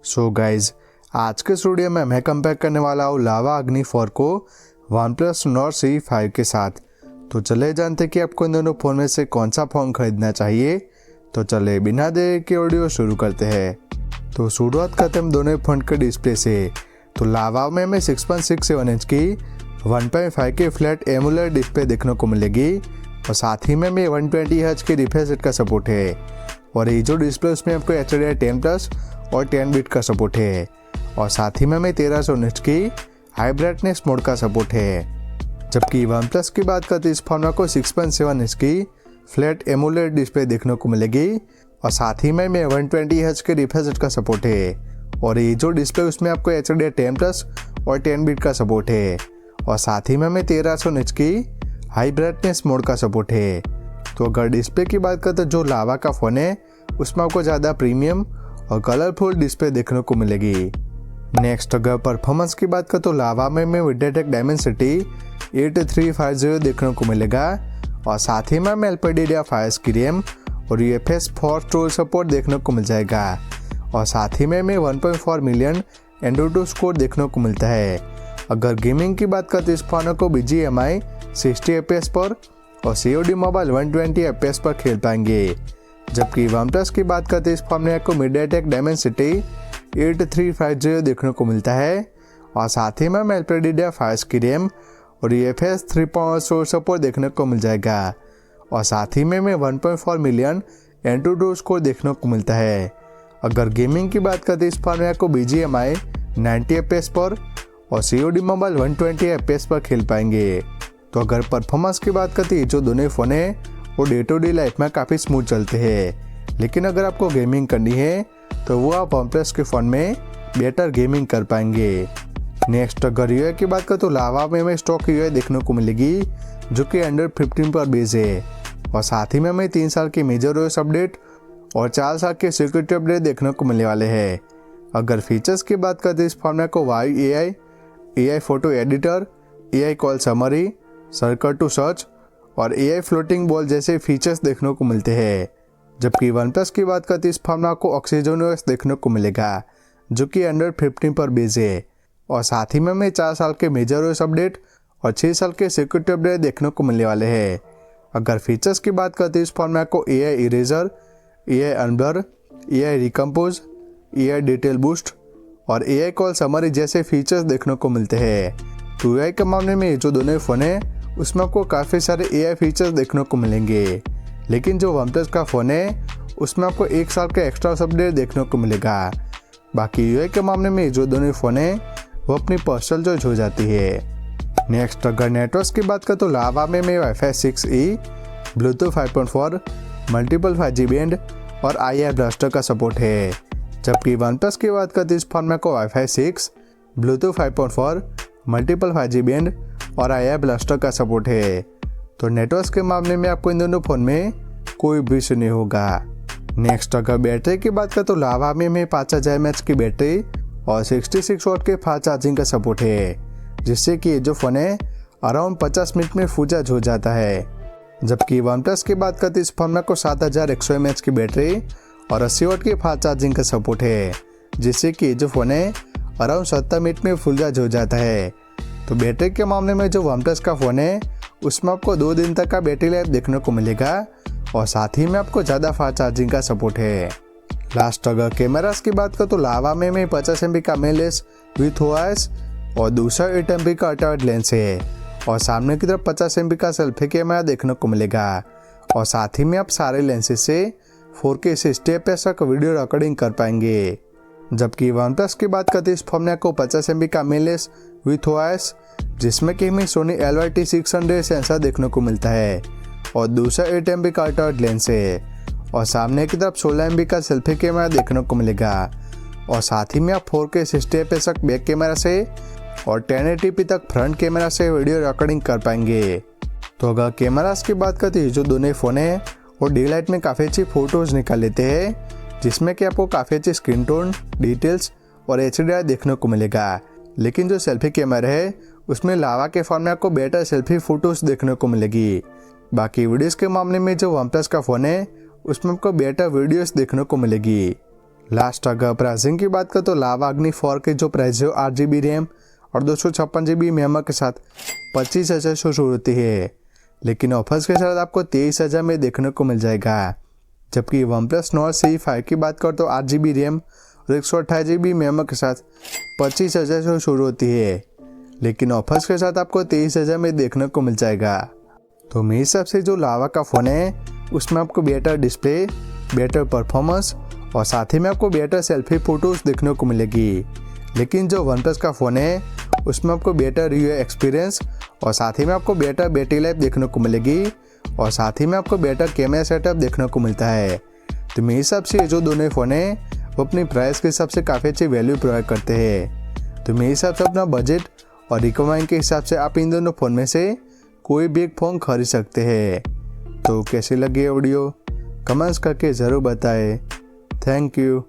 So guys, आज के studio में मैं कंपेयर करने वाला हूँ लावा अग्नि 4 को OnePlus Nord CE5 के साथ। तो चले जानते कि आपको इन दोनों फ़ोन में से कौन सा फ़ोन खरीदना चाहिए। तो चले बिना देर के ऑडियो शुरू करते हैं। तो शुरुआत करते हैं हम दोनों फ़ोन के डिस्प्ले से। तो लावा में हमें 6.67 इंच की 1.5 की फ्लैट एमुलेट डिस्प्ले देखने को मिलेगी और साथ ही में 120 हर्ट्ज की रिफ्रेश रेट का सपोर्ट है। और ये जो डिस्प्ले उसमें आपको HDR10+ और 10 बिट का सपोर्ट है और साथ ही में 1300 निट्स की हाई ब्राइटनेस मोड का सपोर्ट है। जबकि OnePlus की बात करते हैं, इस फोन में आपको 6.7 इंच की फ्लैट एमुलेट डिस्प्ले देखने को मिलेगी और साथ ही में 120 हर्ट्ज के रिफ्रेश रेट का सपोर्ट है। और ये जो डिस्प्ले उसमें आपको HDR10+ और 10 बिट का सपोर्ट है और साथ ही में 1300 निट्स की हाई ब्राइटनेस मोड का सपोर्ट है। तो अगर डिस्प्ले की बात करें तो जो लावा का फ़ोन है उसमें आपको ज़्यादा प्रीमियम और कलरफुल डिस्प्ले देखने को मिलेगी। नेक्स्ट अगर परफॉर्मेंस की बात करें तो लावा में MediaTek Dimensity 8350 देखने को मिलेगा और साथ ही में LPDDR5 की रैम और UFS 4 स्टोरेज सपोर्ट देखने को मिल जाएगा और साथ ही में 1.4 मिलियन Antutu स्कोर देखने को मिलता है। अगर गेमिंग की बात करते इस फोन को BGMI 60 FPS पर और COD मोबाइल 120 FPS पर खेल पाएंगे। जबकि OnePlus की बात करते इस फोन में आपको MediaTek Dimensity 8350 देखने को मिलता है और साथ ही में LPDDR5 की रैम और UFS 3.0 सपोर्ट देखने को मिल जाएगा और साथ ही में 1.4 मिलियन Antutu स्कोर देखने को मिलता है। अगर गेमिंग की बात करते इस फोन में आपको BGMI 90 FPS पर और COD मोबाइल 120 FPS पर खेल पाएंगे। तो अगर परफॉर्मेंस की बात करते हैं, जो दोनों फ़ोन है वो डे टू डे लाइफ में काफ़ी स्मूथ चलते हैं, लेकिन अगर आपको गेमिंग करनी है तो वो आप OnePlus के फ़ोन में बेटर गेमिंग कर पाएंगे। नेक्स्ट अगर UI की बात करें तो लावा में हमें स्टॉक UI देखने को मिलेगी जो कि Android 15 पर बेस है और साथ ही में हमें 3 साल की मेजर OS अपडेट और 4 साल के सिक्योरिटी अपडेट देखने को मिलने वाले हैं। अगर फीचर्स की बात करते इस फोन में आपको Vayu AI photo editor, AI call summary, circle to search और AI फ्लोटिंग बॉल जैसे फीचर्स देखने को मिलते हैं। जबकि OnePlus की बात करते इस फोन में आपको OxygenOS देखने को मिलेगा जो कि Android 15 पर बेस है और साथ ही में हमें 4 साल के मेजर OS अपडेट और 6 साल के सिक्योरिटी अपडेट देखने को मिलने वाले हैं। अगर फीचर्स की बात करते इस फोन में आपको AI eraser, AI unblur, AI recompose, AI detail boost और AI कॉल समरी जैसे फीचर्स देखने को मिलते हैं। तो AI के मामले में जो दोनों फ़ोन है उसमें आपको काफ़ी सारे AI फीचर्स देखने को मिलेंगे, लेकिन जो OnePlus का फ़ोन है उसमें आपको 1 साल का एक्स्ट्रा अपडेट देखने को मिलेगा। बाकी UI के मामले में जो दोनों फ़ोन है वो अपनी पर्सनल चॉइस हो जाती है। नेक्स्ट अगर नेटवर्क की बात करें तो लावा में Wi-Fi 6E, Bluetooth 5.4, multiple 5G band और AI ब्लास्टर का सपोर्ट है। जबकि OnePlus की बात करते इस फोन में को Wi-Fi 6, Bluetooth 5.4, multiple 5G band और AI ब्लास्टर का सपोर्ट है। तो नेटवर्क के मामले में आपको इन दोनों फ़ोन में कोई भी इशू नहीं होगा। नेक्स्ट अगर बैटरी की बात करें तो लावा में 5000 mAh की बैटरी और 66 वाट के फास्ट चार्जिंग का सपोर्ट है, जिससे कि ये जो फ़ोन है अराउंड 50 मिनट में फुल चार्ज हो जाता है। जबकि OnePlus की बात करते इस फोन में को 7100 mAh की बैटरी और 80 वाट की फास्ट चार्जिंग का सपोर्ट है, जिससे कि ये जो फ़ोन है अराउंड 70 मिनट में फुल चार्ज हो जाता है। तो बैटरी के मामले में जो OnePlus का फ़ोन है उसमें आपको 2 दिन तक का बैटरी लाइफ देखने को मिलेगा और साथ ही में आपको ज़्यादा फास्ट चार्जिंग का सपोर्ट है। लास्ट अगर कैमरास की बात करें तो लावा में 50 MP का मेन लेंस विथ OIS और दूसरा 8 MP का अल्ट्रावाइड लेंस है और सामने की तरफ 50 MP का सेल्फी कैमरा देखने को मिलेगा और साथ ही में आप सारे लेंसेज से 4K 60 FPS तक वीडियो रिकॉर्डिंग कर पाएंगे। जबकि OnePlus की बात करते इस फोन में आपको 50 MP का मेन लेंस विथ OIS जिसमें कि हमें Sony LYT600 सेंसर देखने को मिलता है और दूसरा 8 MP का अल्ट्रावाइड लेंस है और सामने की तरफ 16 MP का सेल्फी कैमरा देखने को मिलेगा और साथ ही में आप 4K 60 FPS तक बैक कैमरा से और 1080p तक फ्रंट कैमरा से वीडियो रिकॉर्डिंग कर पाएंगे। तो अगर कैमरास की बात करते हैं, जो दोनों फ़ोन है वो डे लाइट में काफ़ी अच्छी फ़ोटोज़ निकाल लेते हैं, जिसमें कि आपको काफ़ी अच्छी स्क्रीन टोन, डिटेल्स और HDR देखने को मिलेगा। लेकिन जो सेल्फी कैमरा है उसमें लावा के फ़ोन में आपको बेटर सेल्फी फ़ोटोज़ देखने को मिलेगी। बाकी वीडियोज़ के मामले में जो OnePlus का फ़ोन है उसमें आपको बेटर वीडियोज़ देखने को मिलेगी। लास्ट अगर प्राइसिंग की बात करें तो लावा अग्नि 4 की जो प्राइस है 8 GB रैम और 256 GB मेमोरी के साथ 25,000 से शुरू होती है, लेकिन ऑफर्स के साथ आपको 23,000 में देखने को मिल जाएगा। जबकि OnePlus Nord CE5 की बात करें तो 8 GB रैम और 128 GB मेमोरी के साथ 25,000 से शुरू होती है, लेकिन ऑफर्स के साथ आपको 23,000 में देखने को मिल जाएगा। तो मेरे हिसाब से जो लावा का फ़ोन है उसमें आपको बेटर डिस्प्ले, बेटर परफॉर्मेंस और साथ ही में आपको बेटर सेल्फी फ़ोटोज़ देखने को मिलेगी। लेकिन जो OnePlus का फ़ोन है उसमें आपको बेटर यूआई एक्सपीरियंस और साथ ही में आपको बेटर बैटरी लाइफ देखने को मिलेगी और साथ ही में आपको बेटर कैमरा सेटअप देखने को मिलता है। तो मेरे हिसाब से ये जो दोनों फ़ोन हैं वो अपनी प्राइस के हिसाब से काफ़ी अच्छी वैल्यू प्रोवाइड करते हैं। तो मेरे हिसाब से अपना बजट और रिक्वायरमेंट के हिसाब से आप इन दोनों फ़ोन में से कोई भी एक फ़ोन खरीद सकते हैं। तो कैसी लगी ये वीडियो कमेंट्स करके ज़रूर बताएं। Thank you.